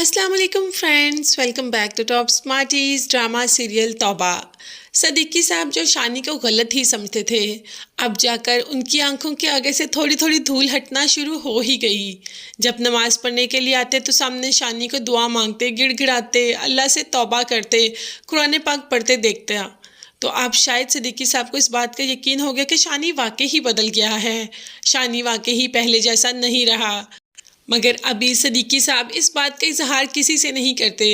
अस्सलाम वालेकुम friends, welcome back to top smarties drama serial Tauba. Siddiqui साहब जो शानी को गलत ही समझते थे, अब जाकर उनकी आंखों के आगे से थोड़ी थोड़ी धूल हटना शुरू हो ही गई। जब नमाज पढ़ने के लिए आते तो सामने शानी को दुआ मांगते, गिड़गिड़ाते, अल्लाह से तौबा करते, कुरान पाक पढ़ते देखते। तो अब शायद सदीकी साहब को इस बात का यकीन हो गया कि शानी वाकई ही बदल गया है, शानी वाकई ही पहले जैसा नहीं रहा। मगर अभी सदीकी साहब इस बात का इजहार किसी से नहीं करते,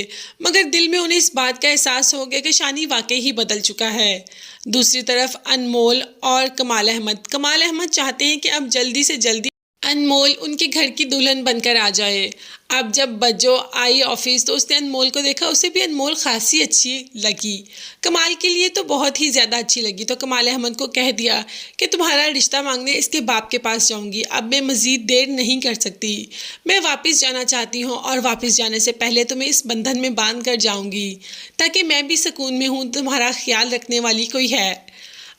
मगर दिल में उन्हें इस बात का एहसास हो गया कि शानी वाकई ही बदल चुका है। दूसरी तरफ अनमोल और कमाल अहमद चाहते हैं कि अब जल्दी से जल्दी अनमोल उनके घर की दुल्हन बनकर आ जाए। अब जब बज्जो आई ऑफिस तो उसने अनमोल को देखा, उसे भी अनमोल खासी अच्छी लगी। कमाल के लिए तो बहुत ही ज़्यादा अच्छी लगी, तो कमाल अहमद को कह दिया कि तुम्हारा रिश्ता मांगने इसके बाप के पास जाऊंगी, अब मैं मज़ीद देर नहीं कर सकती, मैं वापस जाना चाहती हूँ और वापस जाने से पहले तुम्हें इस बंधन में बांध कर जाऊँगी ताकि मैं भी सुकून में हूँ, तुम्हारा ख्याल रखने वाली कोई है।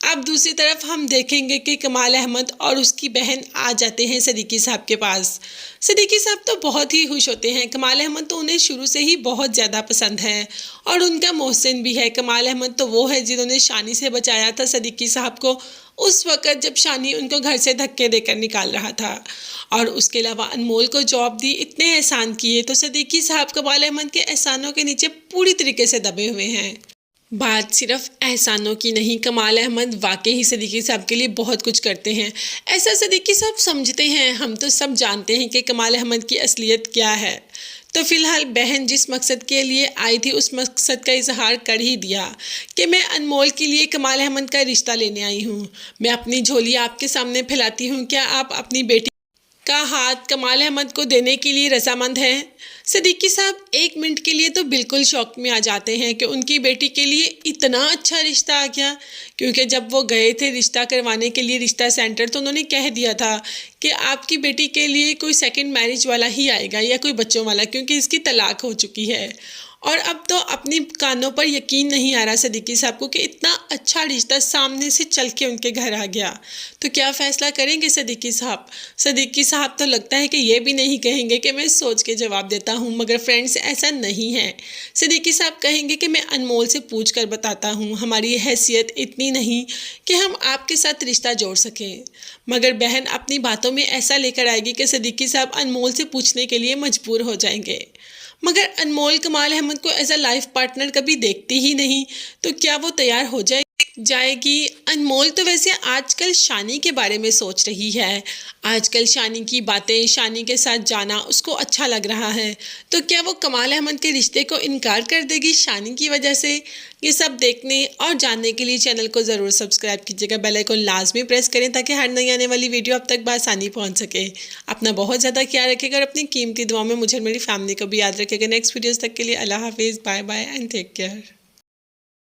अब दूसरी तरफ हम देखेंगे कि कमाल अहमद और उसकी बहन आ जाते हैं सदीकी साहब के पास। सदीकी साहब तो बहुत ही खुश होते हैं, कमाल अहमद तो उन्हें शुरू से ही बहुत ज़्यादा पसंद है और उनका मोहसिन भी है। कमाल अहमद तो वो है जिन्होंने शानी से बचाया था सदीकी साहब को उस वक़्त जब शानी उनको घर से धक्के देकर निकाल रहा था, और उसके अलावा अनमोल को जॉब दी, इतने एहसान किए। तो सदीकी साहब कमाल अहमद के एहसानों के नीचे पूरी तरीके से दबे हुए हैं। बात सिर्फ एहसानों की नहीं, कमाल अहमद वाकई ही सदीकी साहब के लिए बहुत कुछ करते हैं, ऐसा सदीकी साहब समझते हैं। हम तो सब जानते हैं कि कमाल अहमद की असलियत क्या है। तो फिलहाल बहन जिस मकसद के लिए आई थी उस मकसद का इजहार कर ही दिया कि मैं अनमोल के लिए कमाल अहमद का रिश्ता लेने आई हूँ, मैं अपनी झोली आपके सामने फैलाती हूँ, क्या आप अपनी बेटी का हाथ कमाल अहमद को देने के लिए रजामंद हैं? सदीकी साहब एक मिनट के लिए तो बिल्कुल शौक में आ जाते हैं कि उनकी बेटी के लिए इतना अच्छा रिश्ता आ गया, क्योंकि जब वो गए थे रिश्ता करवाने के लिए रिश्ता सेंटर तो उन्होंने कह दिया था कि आपकी बेटी के लिए कोई सेकंड मैरिज वाला ही आएगा या कोई बच्चों वाला, क्योंकि इसकी तलाक हो चुकी है। और अब तो अपनी कानों पर यकीन नहीं आ रहा सदीकी साहब को कि इतना अच्छा रिश्ता सामने से चल के उनके घर आ गया। तो क्या फ़ैसला करेंगे सदीकी साहब? सदीकी साहब तो लगता है कि ये भी नहीं कहेंगे कि मैं सोच के जवाब देता हूँ, मगर फ्रेंड्स ऐसा नहीं है। सदीकी साहब कहेंगे कि मैं अनमोल से पूछ कर बताता हूँ, हमारी हैसियत इतनी नहीं कि हम आपके साथ रिश्ता जोड़ सकें। मगर बहन अपनी बातों में ऐसा लेकर आएगी कि सदीकी साहब अनमोल से पूछने के लिए मजबूर हो जाएंगे। मगर अनमोल कमाल अहमद को एज अ लाइफ पार्टनर कभी देखती ही नहीं, तो क्या वो तैयार हो जाएगी? अनमोल तो वैसे आजकल शानी के बारे में सोच रही है, आजकल शानी की बातें, शानी के साथ जाना उसको अच्छा लग रहा है। तो क्या वो कमाल अहमद के रिश्ते को इनकार कर देगी शानी की वजह से? ये सब देखने और जानने के लिए चैनल को ज़रूर सब्सक्राइब कीजिएगा, बेल आइकन लाजमी प्रेस करें ताकि हर नई आने वाली वीडियो आप तक बआसानी पहुंच सके। अपना बहुत ज़्यादा ख्याल रखिएगा और अपनी कीमती दुआ में मुझे और मेरी फैमिली को भी याद रखिएगा। नेक्स्ट वीडियोज़ तक के लिए अल्लाह हाफिज़, bye bye and take care.